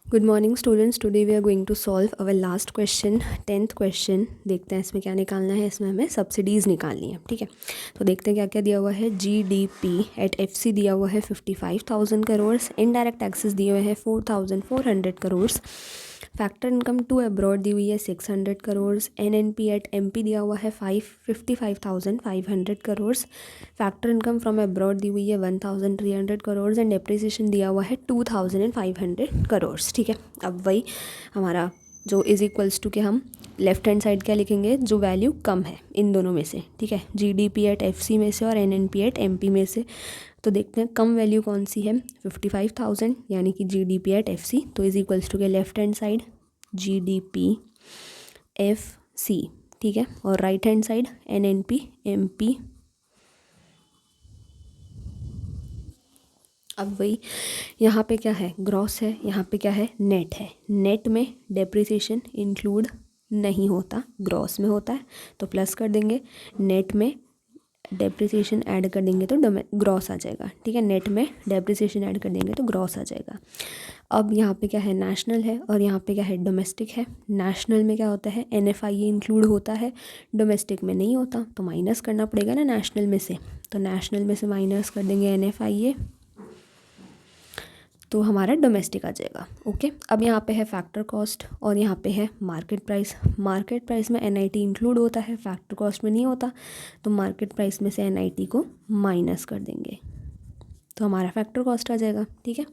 Good morning students, today we are going to solve our last question, 10th question. देखते हैं इसमें क्या निकालना है। इसमें हमें सब्सिडीज़ निकालनी है, ठीक है। तो देखते हैं क्या क्या दिया हुआ है। जीडीपी एट एफसी दिया हुआ है 55,000 करोड़, इनडायरेक्ट टैक्सेस दिए हुए हैं 4,400 crore, factor income to abroad दी हुई है 600 करोड़, एनएनपी एट एमपी दिया हुआ है 55,500 crore, factor income from abroad दी हुई है 1,300 करोड़ एंड डेप्रिसिएशन दिया हुआ है 2,500 करोड़, ठीक है। अब वही हमारा जो इज़ इक्वल्स टू के हम लेफ्ट हैंड साइड क्या लिखेंगे, जो वैल्यू कम है इन दोनों में से, ठीक है। जीडीपी एट एफसी में से और एनएनपी एट एमपी में से। तो देखते हैं कम वैल्यू कौन सी है, 55,000 यानी कि जीडीपी एट एफसी, तो इज़ इक्वल्स टू के left hand side GDP FC, ठीक है, और right hand side NNP MP. अब वही यहाँ पे क्या है, ग्रॉस है, यहाँ पे क्या है, नेट है। नेट में डेप्रिसिएशन इंक्लूड नहीं होता, ग्रॉस में होता है, तो प्लस कर देंगे। नेट में डेप्रिसिएशन ऐड कर देंगे तो ग्रॉस आ जाएगा, ठीक है। नेट में डेप्रिसिएशन ऐड कर देंगे तो ग्रॉस आ जाएगा। अब यहाँ पे क्या है, नेशनल है, और यहाँ पे क्या है, डोमेस्टिक है। नेशनल में क्या होता है, एनएफआईए इंक्लूड होता है, डोमेस्टिक में नहीं होता, तो माइनस करना पड़ेगा ना नेशनल में से। तो नेशनल में से माइनस कर देंगे एनएफआईए, तो हमारा डोमेस्टिक आ जाएगा। ओके, अब यहाँ पे है फैक्टर कॉस्ट और यहाँ पे है मार्केट प्राइस। मार्केट प्राइस में एनआईटी इंक्लूड होता है, फैक्टर कॉस्ट में नहीं होता, तो मार्केट प्राइस में से एनआईटी को माइनस कर देंगे, तो हमारा फैक्टर कॉस्ट आ जाएगा, ठीक है।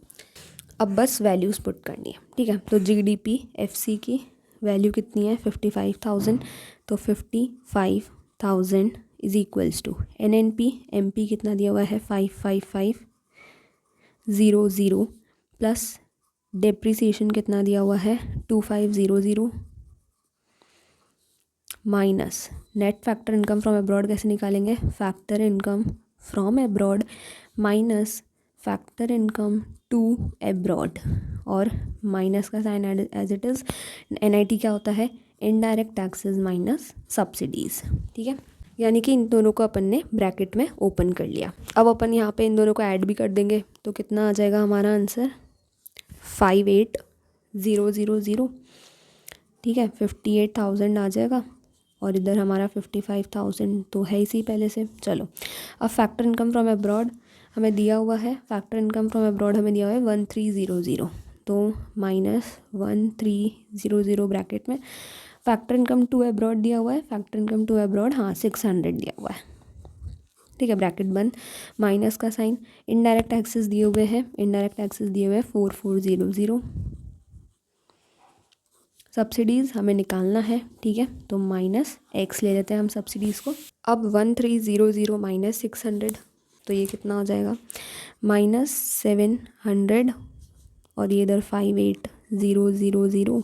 अब बस वैल्यूज़ पुट करनी है, ठीक है। तो जीडीपी एफसी की वैल्यू कितनी है, 55,000, तो 55,000 is equals to NNP MP कितना दिया हुआ है, 555,000 प्लस डेप्रिसिएशन कितना दिया हुआ है, 2500 minus net factor income from abroad कैसे निकालेंगे, factor income from abroad minus factor income to abroad, और माइनस का sign as it is. NIT क्या होता है, इनडायरेक्ट टैक्सेस माइनस सब्सिडीज़, ठीक है। यानी कि इन दोनों को अपन ने ब्रैकेट में ओपन कर लिया। अब अपन यहाँ पे इन दोनों को ऐड भी कर देंगे, तो कितना आ जाएगा हमारा आंसर, 58,000, ठीक है। 58,000 आ जाएगा, और इधर हमारा 55,000 तो है इसी पहले से। चलो, अब फैक्टर इनकम फ्रॉम अब्रॉड हमें दिया हुआ है, फैक्टर इनकम फ्रॉम अब्रॉड हमें दिया हुआ है 1300, तो -1300 ब्रैकेट में फैक्टर इनकम टू अब्रॉड दिया हुआ है, फैक्टर इनकम टू अब्रॉड हाँ 600 दिया हुआ है, ठीक है। ब्रैकेट बंद, माइनस का साइन। इनडायरेक्ट टैक्सेस दिए हुए हैं, इनडायरेक्ट टैक्सेस दिए हुए हैं 4400। सब्सिडीज़ हमें निकालना है, ठीक है, तो माइनस एक्स ले लेते हैं हम सब्सिडीज़ को। अब 1300 माइनस 600, तो ये कितना हो जाएगा, -700, और ये इधर 58,000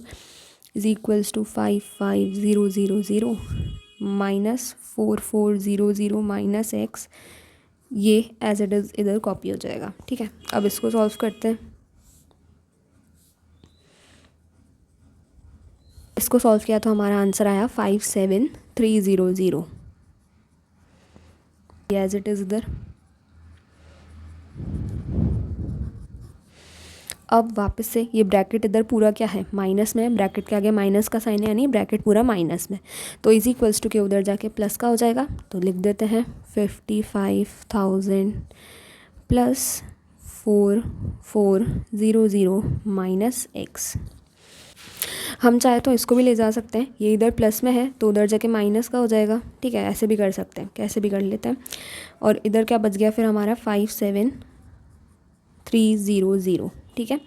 is equals to 55,000 minus 4400 minus x, ये एज इट इज़ इधर कॉपी हो जाएगा, ठीक है। अब इसको सॉल्व करते हैं। इसको सॉल्व किया तो हमारा आंसर आया 57,300, एज इट इज़ इधर। अब वापस से ये ब्रैकेट इधर पूरा क्या है, माइनस में है, ब्रैकेट के आगे माइनस का साइन है, यानी ब्रैकेट पूरा माइनस में, तो इज इक्वल्स टू के उधर जाके प्लस का हो जाएगा, तो लिख देते हैं 55,000 प्लस 4400 माइनस एक्स। हम चाहे तो इसको भी ले जा सकते हैं, ये इधर प्लस में है तो उधर जाके माइनस का हो जाएगा, ठीक है। ऐसे भी कर सकते हैं, कैसे भी कर लेते हैं। और इधर क्या बच गया फिर हमारा 57,300, ठीक है।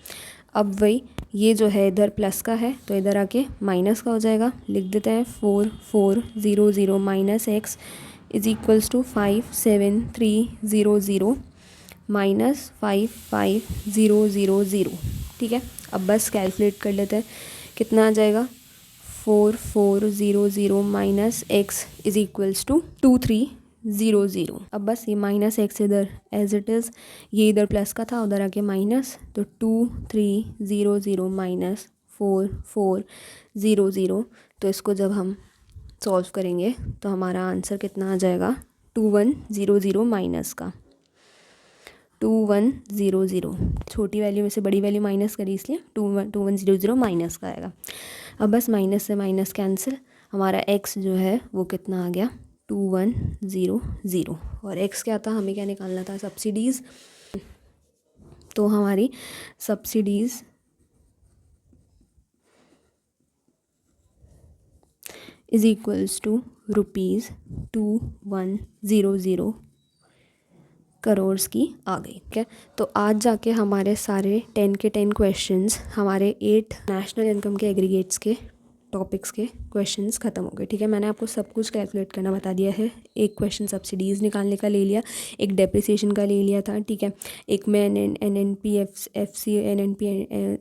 अब वही ये जो है इधर प्लस का है, तो इधर आके माइनस का हो जाएगा, लिख देते हैं 4400 minus x is equals to 57,300 minus 55,000, ठीक है। अब बस कैलकुलेट कर लेते हैं, कितना आ जाएगा, 4400 minus x is equals to 2300। अब बस ये माइनस एक्स इधर एज इट इज़, ये इधर प्लस का था उधर आके माइनस, तो 2300 माइनस 4400, तो इसको जब हम सॉल्व करेंगे तो हमारा आंसर कितना आ जाएगा, 2100 माइनस का 2100, छोटी वैल्यू में से बड़ी वैल्यू माइनस करी इसलिए 2100 माइनस का आएगा। अब बस माइनस से माइनस कैंसिल, हमारा x जो है वो कितना आ गया 2100, और x क्या था, हमें क्या निकालना था, सब्सिडीज़। तो हमारी subsidies is equals to ₹2100 crore की आ गई। ठीक है, तो आज जाके हमारे सारे 10 के 10 क्वेश्चंस, हमारे 8 नेशनल इनकम के एग्रीगेट्स के टॉपिक्स के क्वेश्चंस ख़त्म हो गए। ठीक है, मैंने आपको सब कुछ कैलकुलेट करना बता दिया है। एक क्वेश्चन सब्सिडीज़ निकालने का ले लिया, एक डेप्रिसिएशन का ले लिया था। ठीक है, एक में NNP FC NNP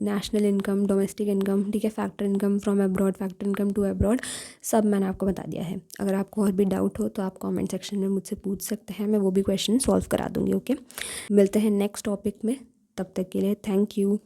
national income, domestic income, ठीक है, factor income from abroad, factor income to abroad, सब मैंने आपको बता दिया है। अगर आपको और भी डाउट हो तो आप कमेंट सेक्शन में मुझसे पूछ सकते हैं, मैं वो भी क्वेश्चन सॉल्व करा दूँगी। ओके, मिलते हैं नेक्स्ट टॉपिक में, तब तक के लिए थैंक यू।